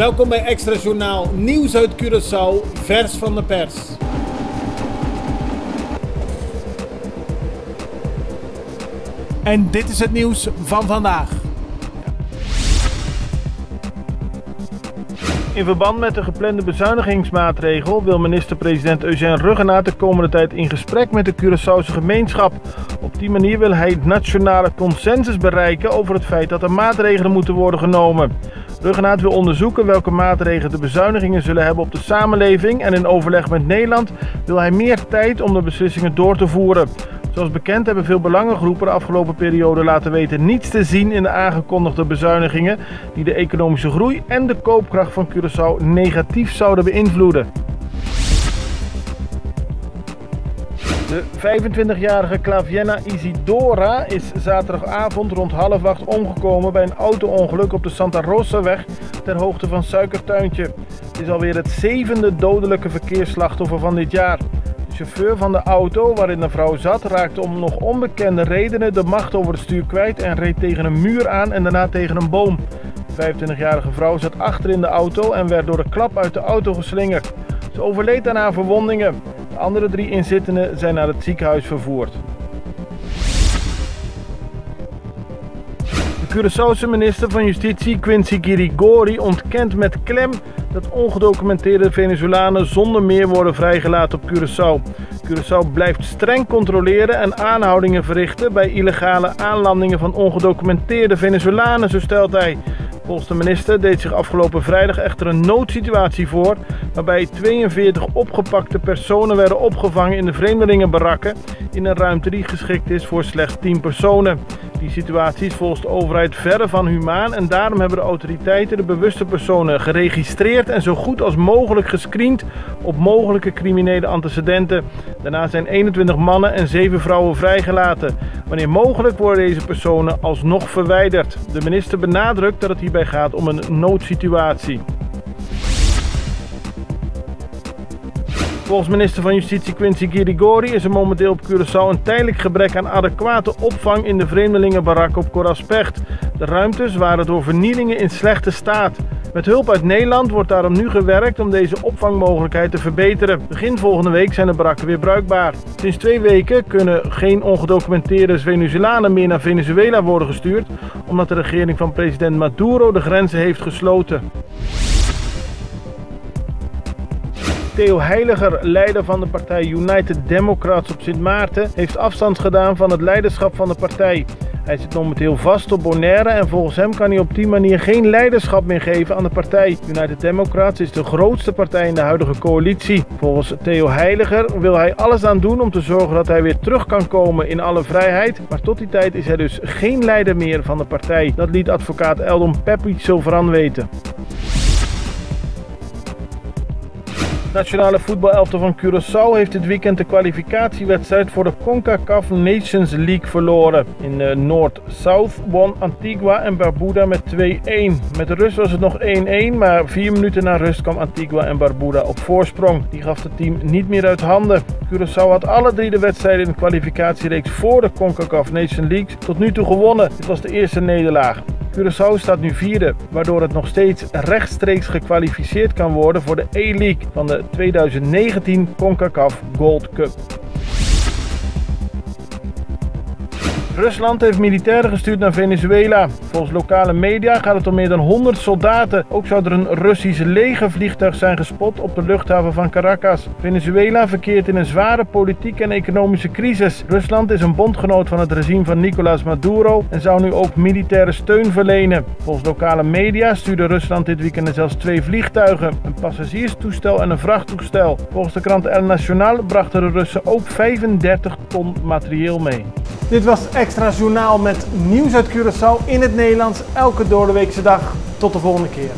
Welkom bij Extra Journaal, nieuws uit Curaçao, vers van de pers. En dit is het nieuws van vandaag. In verband met de geplande bezuinigingsmaatregel wil minister-president Eugène Ruggenaat de komende tijd in gesprek met de Curaçaose gemeenschap. Op die manier wil hij nationale consensus bereiken over het feit dat er maatregelen moeten worden genomen. Ruggenaat wil onderzoeken welke maatregelen de bezuinigingen zullen hebben op de samenleving en in overleg met Nederland wil hij meer tijd om de beslissingen door te voeren. Zoals bekend hebben veel belangengroepen de afgelopen periode laten weten niets te zien in de aangekondigde bezuinigingen die de economische groei en de koopkracht van Curaçao negatief zouden beïnvloeden. De 25-jarige Clavienna Isidora is zaterdagavond rond 7:30 omgekomen bij een auto-ongeluk op de Santa Rosaweg ter hoogte van Suikertuintje. Het is alweer het 7e dodelijke verkeersslachtoffer van dit jaar. De chauffeur van de auto waarin de vrouw zat raakte om nog onbekende redenen de macht over het stuur kwijt en reed tegen een muur aan en daarna tegen een boom. De 25-jarige vrouw zat achter in de auto en werd door de klap uit de auto geslingerd. Ze overleed aan haar verwondingen. De andere 3 inzittenden zijn naar het ziekenhuis vervoerd. De Curaçaose minister van Justitie Quincy Girigori ontkent met klem dat ongedocumenteerde Venezolanen zonder meer worden vrijgelaten op Curaçao. Curaçao blijft streng controleren en aanhoudingen verrichten bij illegale aanlandingen van ongedocumenteerde Venezolanen, zo stelt hij. Volgens de minister deed zich afgelopen vrijdag echter een noodsituatie voor, waarbij 42 opgepakte personen werden opgevangen in de vreemdelingenbarakken in een ruimte die geschikt is voor slechts 10 personen. Die situatie is volgens de overheid verre van humaan en daarom hebben de autoriteiten de bewuste personen geregistreerd en zo goed als mogelijk gescreend op mogelijke criminele antecedenten. Daarna zijn 21 mannen en 7 vrouwen vrijgelaten. Wanneer mogelijk worden deze personen alsnog verwijderd. De minister benadrukt dat het hierbij gaat om een noodsituatie. Volgens minister van Justitie Quincy Girigori is er momenteel op Curaçao een tijdelijk gebrek aan adequate opvang in de vreemdelingenbarak op Coraspech. De ruimtes waren door vernielingen in slechte staat. Met hulp uit Nederland wordt daarom nu gewerkt om deze opvangmogelijkheid te verbeteren. Begin volgende week zijn de barakken weer bruikbaar. Sinds 2 weken kunnen geen ongedocumenteerde Venezolanen meer naar Venezuela worden gestuurd, omdat de regering van president Maduro de grenzen heeft gesloten. Theo Heiliger, leider van de partij United Democrats op Sint Maarten, heeft afstand gedaan van het leiderschap van de partij. Hij zit momenteel vast op Bonaire en volgens hem kan hij op die manier geen leiderschap meer geven aan de partij. United Democrats is de grootste partij in de huidige coalitie. Volgens Theo Heiliger wil hij alles aan doen om te zorgen dat hij weer terug kan komen in alle vrijheid. Maar tot die tijd is hij dus geen leider meer van de partij. Dat liet advocaat Eldon Peppic Silveran weten. Het nationale voetbalelftal van Curaçao heeft dit weekend de kwalificatiewedstrijd voor de CONCACAF Nations League verloren. In Noord-South won Antigua en Barbuda met 2-1. Met de rust was het nog 1-1, maar 4 minuten na rust kwam Antigua en Barbuda op voorsprong. Die gaf het team niet meer uit handen. Curaçao had alle 3 de wedstrijden in de kwalificatiereeks voor de CONCACAF Nations League tot nu toe gewonnen. Dit was de eerste nederlaag. Curaçao staat nu 4e, waardoor het nog steeds rechtstreeks gekwalificeerd kan worden voor de A-League van de 2019 CONCACAF Gold Cup. Rusland heeft militairen gestuurd naar Venezuela. Volgens lokale media gaat het om meer dan 100 soldaten. Ook zou er een Russisch legervliegtuig zijn gespot op de luchthaven van Caracas. Venezuela verkeert in een zware politieke en economische crisis. Rusland is een bondgenoot van het regime van Nicolás Maduro en zou nu ook militaire steun verlenen. Volgens lokale media stuurde Rusland dit weekend zelfs 2 vliegtuigen, een passagierstoestel en een vrachttoestel. Volgens de krant El Nacional brachten de Russen ook 35 ton materieel mee. Dit was Extra Journaal met nieuws uit Curaçao in het Nederlands elke doordeweekse dag. Tot de volgende keer.